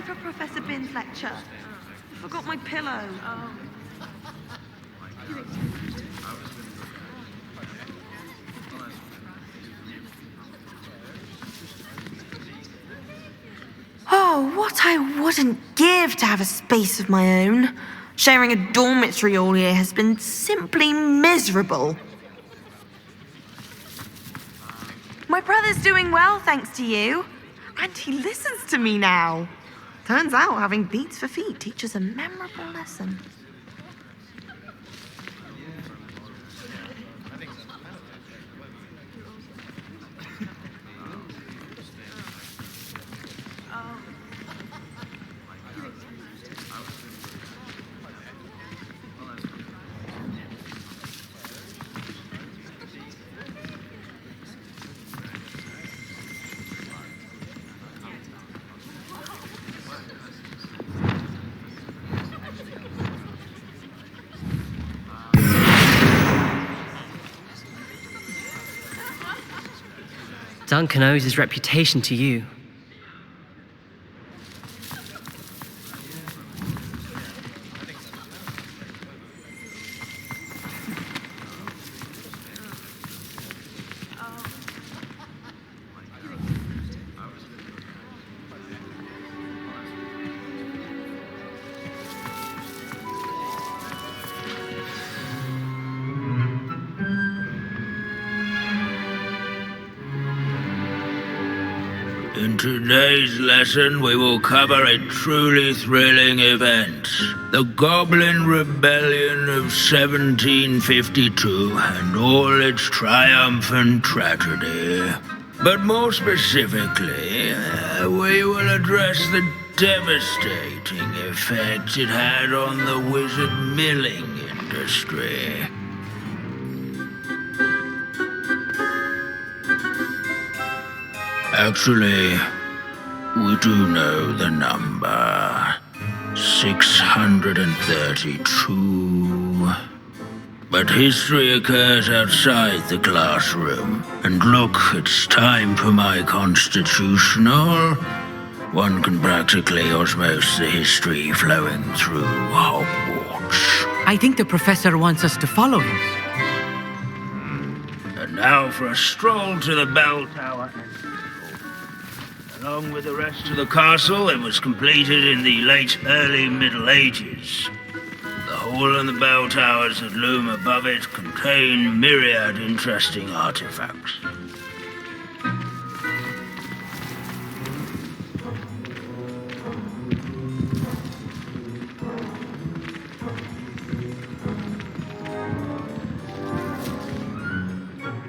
for Professor Bin's lecture. I forgot my pillow. Oh, what I wouldn't give to have a space of my own. Sharing a dormitory all year has been simply miserable. My brother's doing well, thanks to you. And he listens to me now. Turns out having beats for feet teaches a memorable lesson. Duncan owes his reputation to you. In today's lesson, we will cover a truly thrilling event. The Goblin Rebellion of 1752 and all its triumphant tragedy. But more specifically, we will address the devastating effect it had on the wizard milling industry. Actually, we do know the number. 632. But history occurs outside the classroom. And look, it's time for my constitutional. One can practically osmose the history flowing through Hogwarts. I think the professor wants us to follow him. And now for a stroll to the bell tower. Along with the rest of the castle, it was completed in the late early Middle Ages. The hall and the bell towers that loom above it contain myriad interesting artifacts.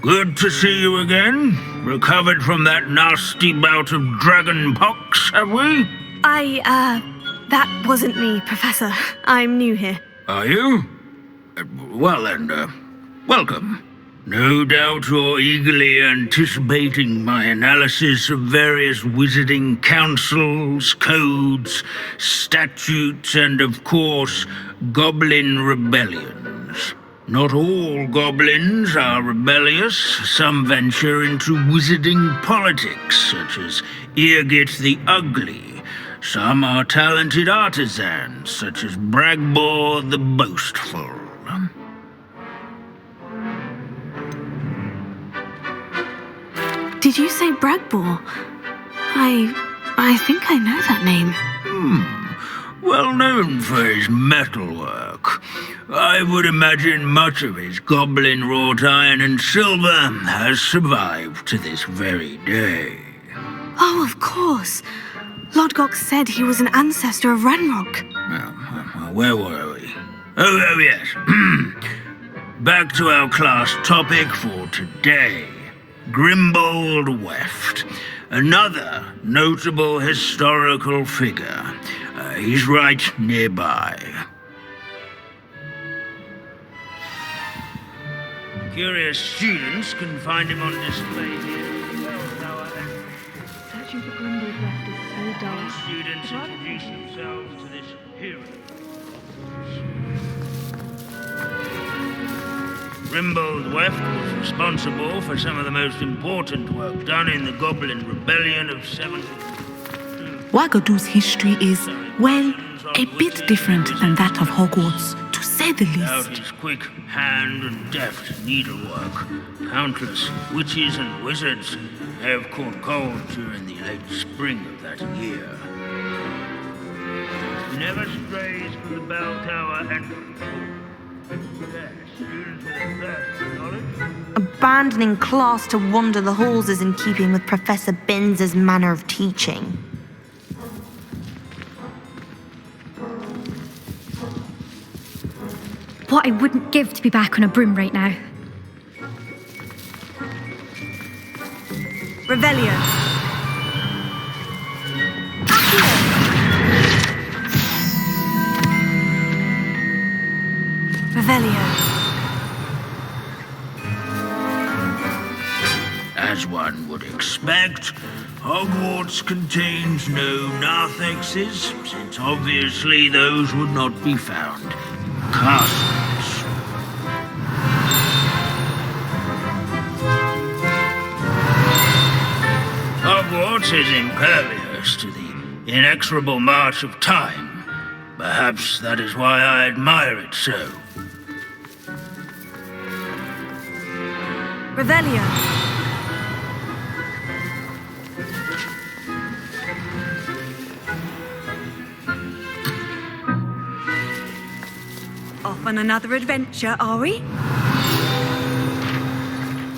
Good to see you again. Recovered from that nasty bout of dragon pox, have we? That wasn't me, Professor. I'm new here. Are you? Well then, welcome. No doubt you're eagerly anticipating my analysis of various wizarding councils, codes, statutes, and of course, goblin rebellions. Not all goblins are rebellious. Some venture into wizarding politics, such as Eargit the Ugly. Some are talented artisans, such as Bragbor the Boastful. Did you say Bragbor? I think I know that name. Well known for his metalwork. I would imagine much of his goblin wrought iron and silver has survived to this very day. Oh, of course. Lodgok said he was an ancestor of Ranrock. Where were we? Oh yes. Back to our class topic for today. Grimbold Weft. Another notable historical figure. He's right nearby. Curious students can find him on display here. Searching for Grimbold Weft is so dull. Students introduce themselves to this hero. Grimbold Weft was responsible for some of the most important work done in the Goblin Rebellion of 1752. Wagadu's history is, well, a bit different than that of Hogwarts, to say the Without least. his quick hand and deft needlework, countless witches and wizards have caught cold during the late spring of that year. He never strays from the bell tower entrance. Yes, students with a thirst for knowledge. Abandoning class to wander the halls is in keeping with Professor Binns' manner of teaching. What I wouldn't give to be back on a broom right now. Revelio. Revelio. As one would expect, Hogwarts contains no narthexes, since obviously those would not be found in castles. Hogwarts is impervious to the inexorable march of time. Perhaps that is why I admire it so. Revelio. Off on another adventure, are we?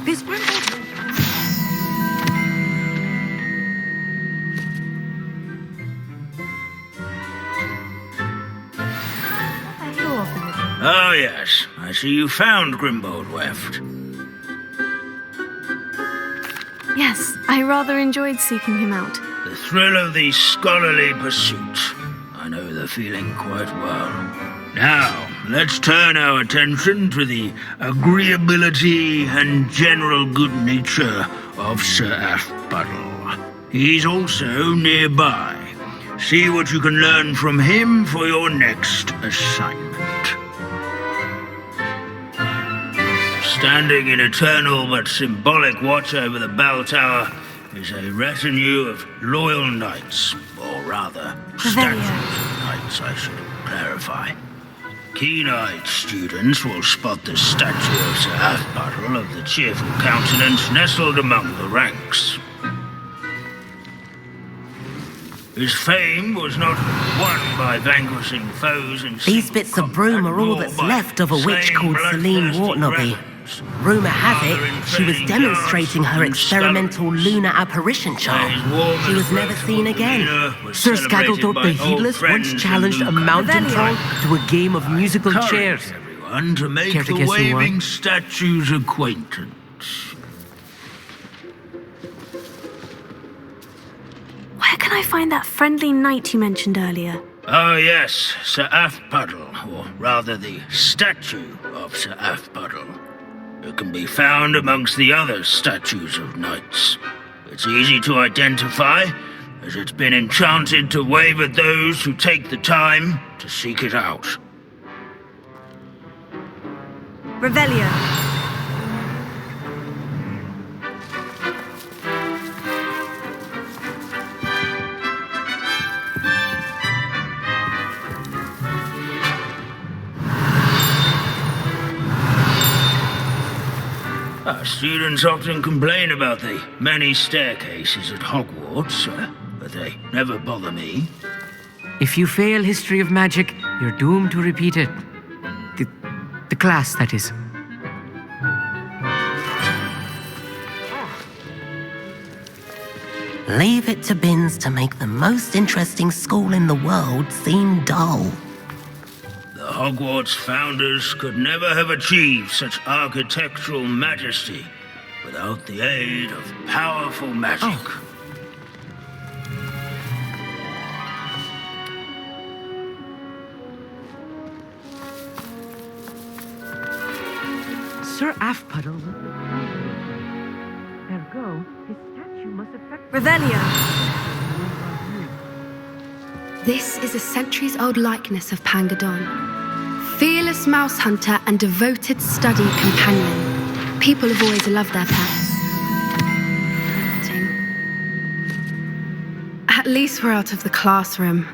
This Oh yes, I see you found Grimbold Weft. Yes, I rather enjoyed seeking him out. The thrill of the scholarly pursuit. I know the feeling quite well. Now, let's turn our attention to the agreeability and general good nature of Sir Athbuddle. He's also nearby. See what you can learn from him for your next assignment. Standing in eternal but symbolic watch over the bell tower is a retinue of loyal knights, or rather, statues of knights, I should clarify. Keen-eyed students will spot the statue of Sir Athbuddle of the cheerful countenance nestled among the ranks. His fame was not won by vanquishing foes in These bits of broom are all that's left of a witch called Celine Wartnaby. Rumour has it, she was demonstrating her experimental lunar apparition charm. She was never seen again. Sir Skaggletort the Heedless once challenged a mountain troll to a game of musical chairs. Everyone to make Care to the guess who won? waving statue's acquaintance. Where can I find that friendly knight you mentioned earlier? Oh yes, Sir Athbuddle, or rather the statue of Sir Athbuddle. It can be found amongst the other statues of knights. It's easy to identify, as it's been enchanted to wave at those who take the time to seek it out. Revelio. Our students often complain about the many staircases at Hogwarts, but they never bother me. If you fail History of Magic, you're doomed to repeat it. The class, that is. Leave it to Binns to make the most interesting school in the world seem dull. The Hogwarts founders could never have achieved such architectural majesty without the aid of powerful magic. Sir Athbuddle. Ergo, his statue must affect. Revelio. This is a centuries-old likeness of Pangadon. Fearless mouse hunter and devoted study companion. People have always loved their pets. At least we're out of the classroom.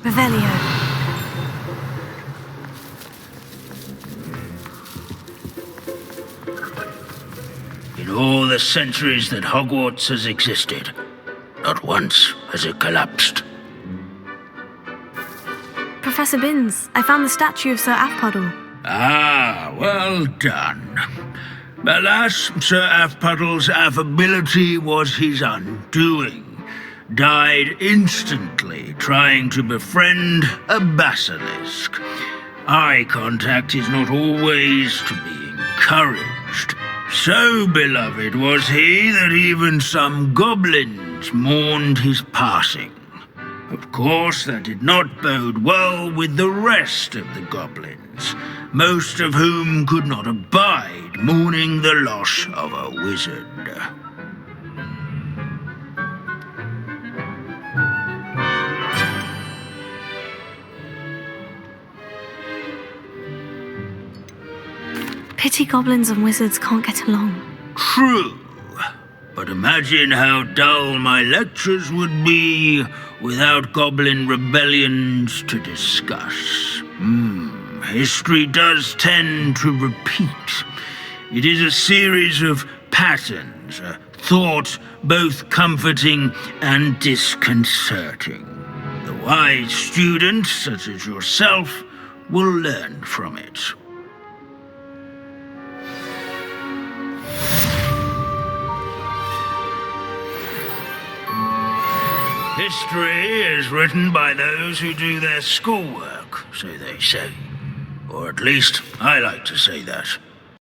Revelio. In all the centuries that Hogwarts has existed, not once has it collapsed. Professor Binns, I found the statue of Sir Afpuddle. Ah, well done. Alas, Sir Afpuddle's affability was his undoing. Died instantly trying to befriend a basilisk. Eye contact is not always to be encouraged. So beloved was he that even some goblins mourned his passing. Of course, that did not bode well with the rest of the goblins, most of whom could not abide mourning the loss of a wizard. Pity goblins and wizards can't get along. True, but imagine how dull my lectures would be without goblin rebellions to discuss. History does tend to repeat. It is a series of patterns, a thought both comforting and disconcerting. The wise student, such as yourself, will learn from it. History is written by those who do their schoolwork, so they say. Or at least, I like to say that.